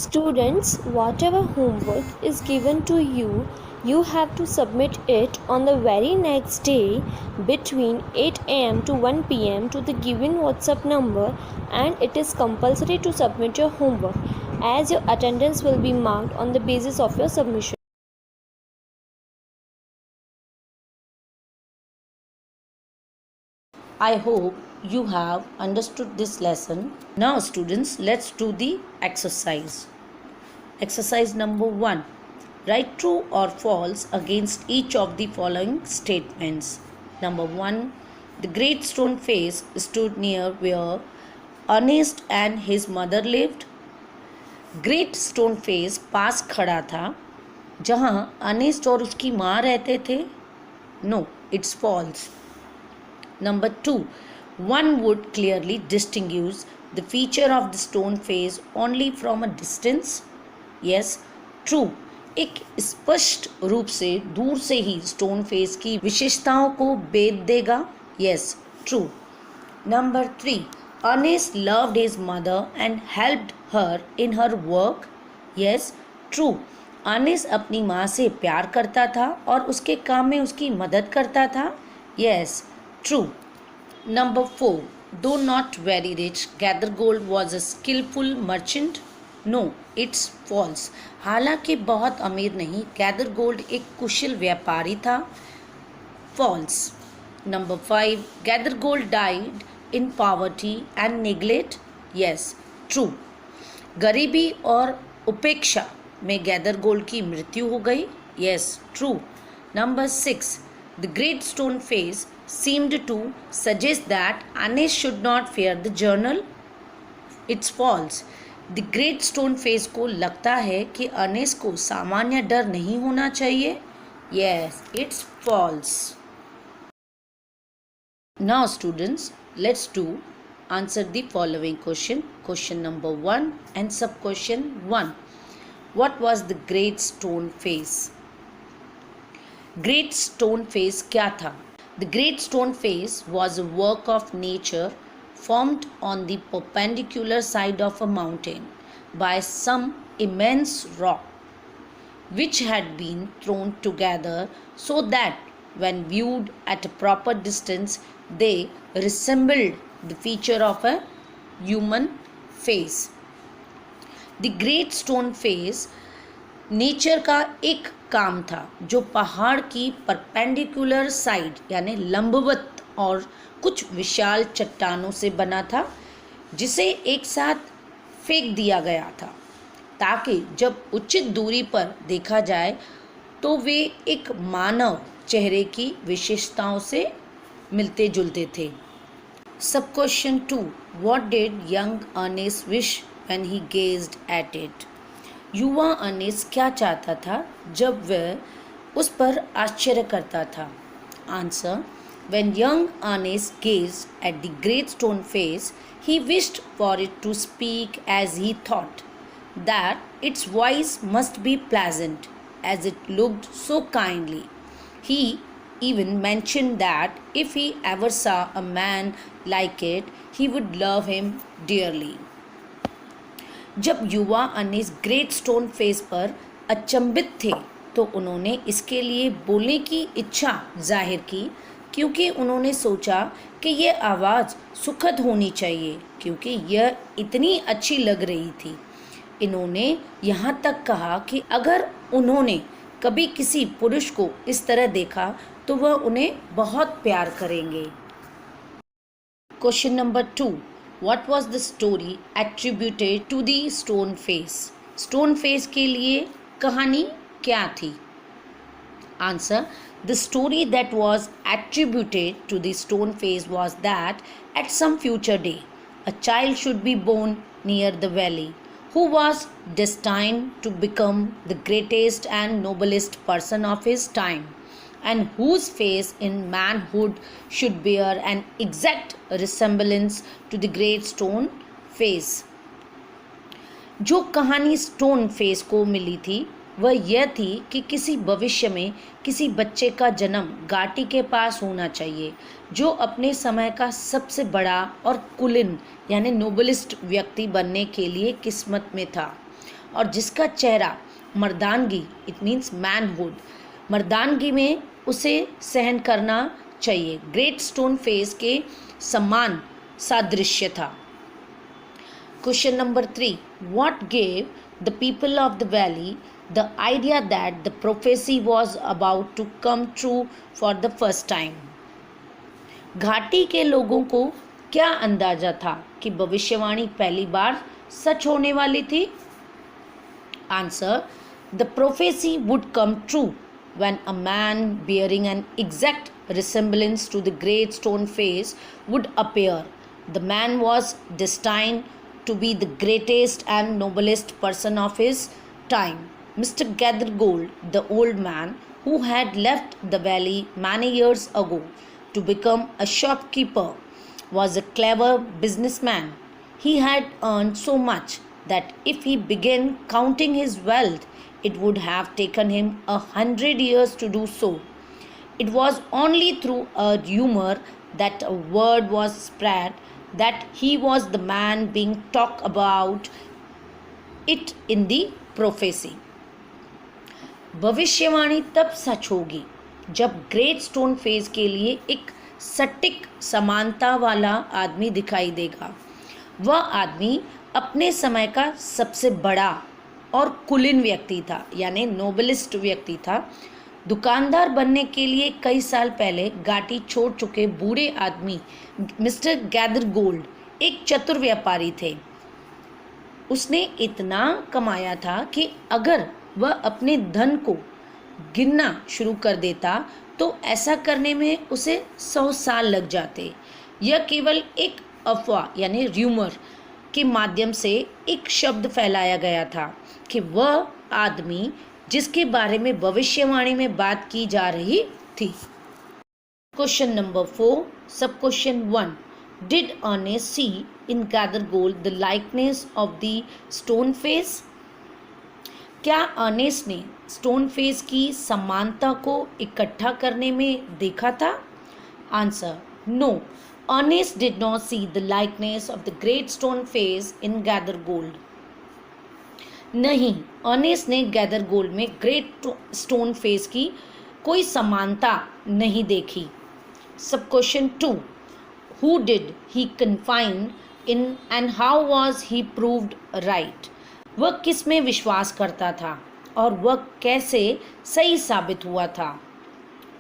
Students, whatever homework is given to you, you have to submit it on the very next day between 8 am to 1 pm to the given WhatsApp number, and it is compulsory to submit your homework as your attendance will be marked on the basis of your submission. I hope you have understood this lesson. Now students, let's do the exercise. Exercise number 1. Write true or false against each of the following statements. Number 1. The great stone face stood near where Ernest and his mother lived. Great stone face पास खड़ा था जहाँ Ernest और उसकी माँ रहते थे. No, it's false. Number 2. One would clearly distinguish the feature of the stone face only from a distance. Yes, true. एक स्पष्ट रूप से दूर से ही स्टोन फेस की विशेषताओं को भेद देगा. Yes, true. Number 3. Ernest loved his mother and helped her in her work. Yes, true. Ernest अपनी माँ से प्यार करता था और उसके काम में उसकी मदद करता था. Yes, true. Number 4. Though not very rich, Gathergold was a skillful merchant. No, it's false. हालांकि बहुत अमीर नहीं, Gathergold एक कुशल व्यापारी था. False. Number 5. Gathergold died in poverty and neglect. Yes, true. गरीबी और उपेक्षा में Gathergold की मृत्यु हो गई. Yes, true. Number 6. The great stone face seemed to suggest that Ernest should not fear the journal. It's false. The great stone face को लगता है कि अर्नेस्ट को सामान्य डर नहीं होना चाहिए. Yes, it's false. Now students, let's do answer the following question. Question number 1 and sub question 1. What was the great stone face? Great stone face क्या था? The great stone face was a work of nature formed on the perpendicular side of a mountain by some immense rock which had been thrown together so that when viewed at a proper distance they resembled the feature of a human face. The great stone face nature का एक काम था जो पहाड़ की perpendicular side यानी लंबवत और कुछ विशाल चट्टानों से बना था जिसे एक साथ फेंक दिया गया था ताकि जब उचित दूरी पर देखा जाए तो वे एक मानव चेहरे की विशेषताओं से मिलते जुलते थे. सब question 2. What did young Ernest wish when he gazed at it? युवा अर्नेस्ट क्या चाहता था जब वह उस पर आश्चर्य करता था? Answer. When young Ernest gazed at the great stone face, he wished for it to speak as he thought that its voice must be pleasant, as it looked so kindly. He even mentioned that if he ever saw a man like it, he would love him dearly. जब युवा Ernest great stone face पर अचंभित थे तो उन्होंने इसके लिए बोलने की इच्छा जाहिर की क्योंकि उन्होंने सोचा कि यह आवाज़ सुखद होनी चाहिए क्योंकि यह इतनी अच्छी लग रही थी. इन्होंने यहाँ तक कहा कि अगर उन्होंने कभी किसी पुरुष को इस तरह देखा तो वह उन्हें बहुत प्यार करेंगे. Question number 2. What was the story attributed to the stone face? Stone face के लिए कहानी क्या थी? Answer. The story that was attributed to the stone face was that at some future day a child should be born near the valley who was destined to become the greatest and noblest person of his time and whose face in manhood should bear an exact resemblance to the great stone face. जो कहानी stone face को मिली थी वह यह थी कि किसी भविष्य में किसी बच्चे का जन्म घाटी के पास होना चाहिए जो अपने समय का सबसे बड़ा और कुलीन यानी नोबलिस्ट व्यक्ति बनने के लिए किस्मत में था और जिसका चेहरा मर्दानगी, इट मीन्स मैनहुड, मर्दानगी में उसे सहन करना चाहिए, ग्रेट स्टोन फेस के समान सादृश्य था। Question number 3. What gave the people of the valley the idea that the prophecy was about to come true for the first time? घाटी के लोगों को क्या अंदाजा था कि भविष्यवाणी पहली बार सच होने वाली थी? Answer. The prophecy would come true when a man bearing an exact resemblance to the great stone face would appear. The man was destined to be the greatest and noblest person of his time. Mr. Gathergold, the old man who had left the valley many years ago to become a shopkeeper, was a clever businessman. He had earned so much that if he began counting his wealth, it would have taken him 100 years to do so. It was only through a rumor that a word was spread that he was the man being talked about it in the prophecy. भविष्यवाणी तब सच होगी जब great stone face के लिए एक सटीक समानता वाला आदमी दिखाई देगा। वह आदमी अपने समय का सबसे बड़ा और कुलीन व्यक्ति था, यानी नोबलिस्ट व्यक्ति था। दुकानदार बनने के लिए कई साल पहले घाटी छोड़ चुके बूढ़े आदमी मिस्टर गैदरगोल्ड एक चतुर व्यापारी थे। उसने इतना कमाया था कि अगर वह अपने धन को गिनना शुरू कर देता तो ऐसा करने में उसे 100 साल लग जाते। यह केवल एक अफवाह यानी र्यूमर के माध्यम से एक शब्द फैलाया गया था कि वह आदमी जिसके बारे में भविष्यवाणी में बात की जा रही थी। क्वेश्चन नंबर 4, सब question 1. Did Ernest see in Gathergold the likeness of the stone face? क्या अर्नेस्ट ने स्टोन फेस की समानता को इकट्ठा करने में देखा था? Answer. No, Ernest did not see the likeness of the great stone face in Gathergold. नहीं, अर्नेस्ट ने गैदरगोल्ड में ग्रेट स्टोन फेस की कोई समानता नहीं देखी। सब question 2. Who did he confide in and how was he proved right? वह किस में विश्वास करता था और वह कैसे सही साबित हुआ था?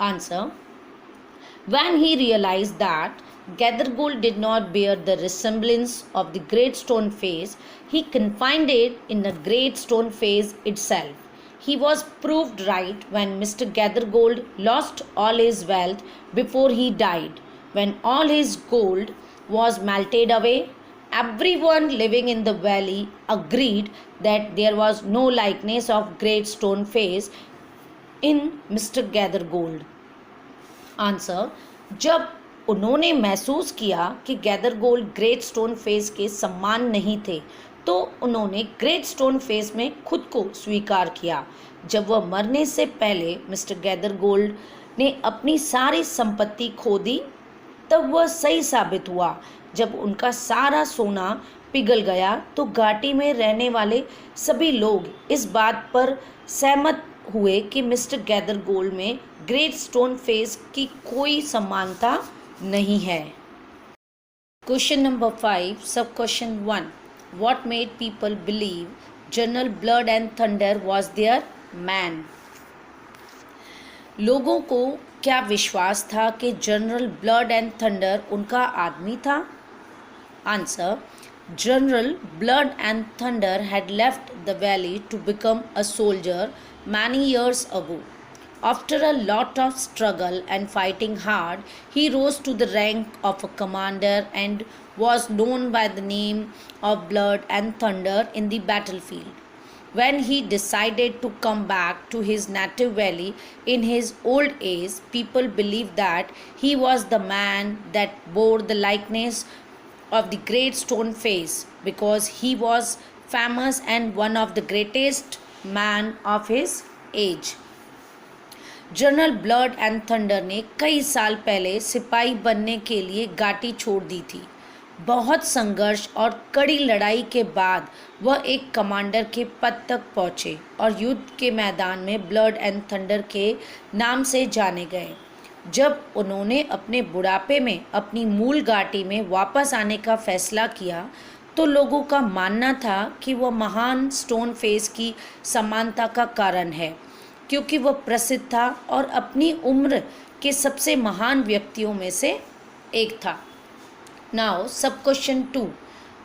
Answer. When he realized that Gathergold did not bear the resemblance of the great stone face, he confided in the great stone face itself. He was proved right when Mr. Gathergold lost all his wealth before he died. When all his gold was melted away, everyone living in the valley agreed that there was no likeness of great stone face in Mr. Gathergold. Answer. जब उन्होंने महसूस किया कि गैदरगोल्ड great stone face के समान नहीं थे तो उन्होंने ग्रेट स्टोन फेस में खुद को स्वीकार किया। जब वह मरने से पहले मिस्टर गैदरगोल्ड ने अपनी सारी संपत्ति खो दी तब वह सही साबित हुआ। जब उनका सारा सोना पिघल गया तो घाटी में रहने वाले सभी लोग इस बात पर सहमत हुए कि मिस्टर गैदरगोल्ड में ग्रेट स्टोन फेस की कोई समानता नहीं है। क्वेश्चन नंबर 5, सब question 1. What made people believe General Blood and Thunder was their man? लोगों को क्या विश्वास था कि जनरल ब्लड एंड थंडर उनका आदमी था? Answer. General Blood and Thunder had left the valley to become a soldier many years ago. After a lot of struggle and fighting hard, he rose to the rank of a commander and was known by the name of Blood and Thunder in the battlefield. When he decided to come back to his native valley in his old age, people believed that he was the man that bore the likeness of the great stone face because he was famous and one of the greatest man of his age. General blood and thunder ने कई साल पहले सिपाही बनने के लिए घाटी छोड़ दी थी। बहुत संघर्ष और कड़ी लड़ाई के बाद वह एक कमांडर के पद तक पहुंचे और युद्ध के मैदान में ब्लड एंड थंडर के नाम से जाने गए। जब उन्होंने अपने बुढ़ापे में अपनी मूल घाटी में वापस आने का फैसला किया तो लोगों का मानना था कि वह महान स्टोन फेस की समानता का कारण है, क्योंकि वह प्रसिद्ध था और अपनी उम्र के सबसे महान व्यक्तियों में से एक था। Now, sub question 2.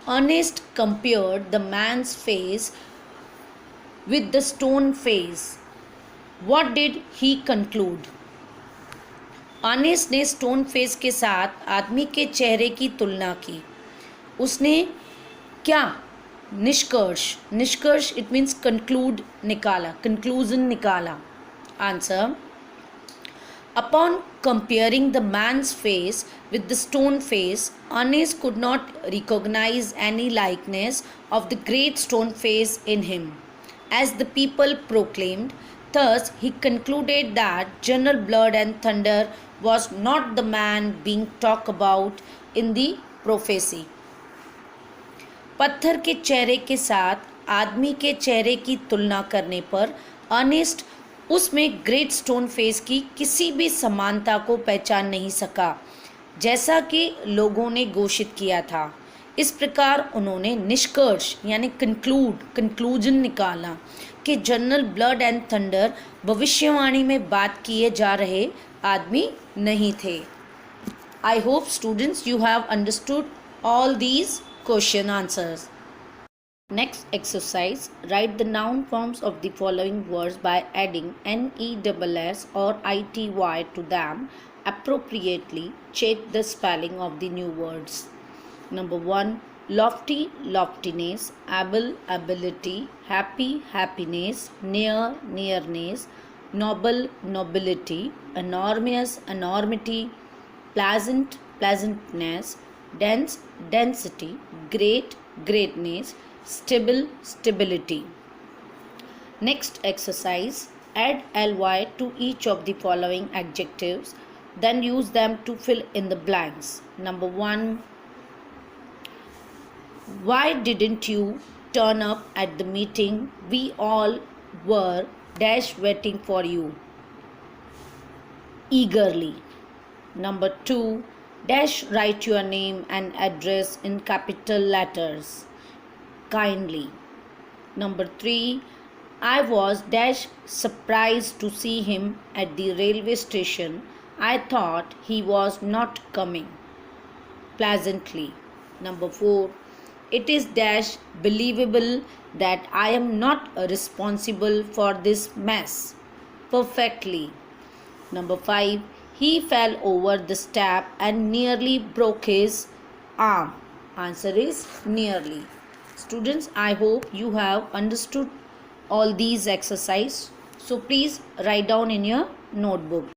Ernest compared the man's face with the stone face. What did he conclude? Ernest ने स्टोन फेस के साथ आदमी के चेहरे की तुलना की। उसने क्या निष्कर्ष इट मीन्स कंक्लूड निकाला, कंक्लूजन निकाला। Answer, upon comparing the man's face with the stone face, Ernest could not recognize any likeness of the great stone face in him, as the people proclaimed. Thus, he concluded that General Blood and Thunder was not the man being talked about in the prophecy. पत्थर के चेहरे के साथ आदमी के चेहरे की तुलना करने पर अर्नेस्ट उसमें ग्रेट स्टोन फेस की किसी भी समानता को पहचान नहीं सका, जैसा कि लोगों ने घोषित किया था। इस प्रकार उन्होंने निष्कर्ष यानी कंक्लूजन निकाला कि जनरल ब्लड एंड थंडर भविष्यवाणी में बात किए जा रहे आदमी नहीं थे। I hope students you have understood all these question answers. Next exercise, write the noun forms of the following words by adding NESS or ITY to them appropriately. Check the spelling of the new words. Number 1, lofty, loftiness, able, ability, happy, happiness, near, nearness, noble, nobility, enormous, enormity, pleasant, pleasantness, dense, density, great, greatness, stable, stability. Next exercise, add ly to each of the following adjectives, then use them to fill in the blanks. Number 1, why didn't you turn up at the meeting? We all were dash waiting for you eagerly. Number 2, dash write your name and address in capital letters kindly. Number 3, I was dash surprised to see him at the railway station. I thought he was not coming pleasantly. Number 4, it is dash believable that I am not responsible for this mess perfectly. Number 5, he fell over the step and nearly broke his arm. Answer is nearly. Students, I hope you have understood all these exercises. So please write down in your notebook.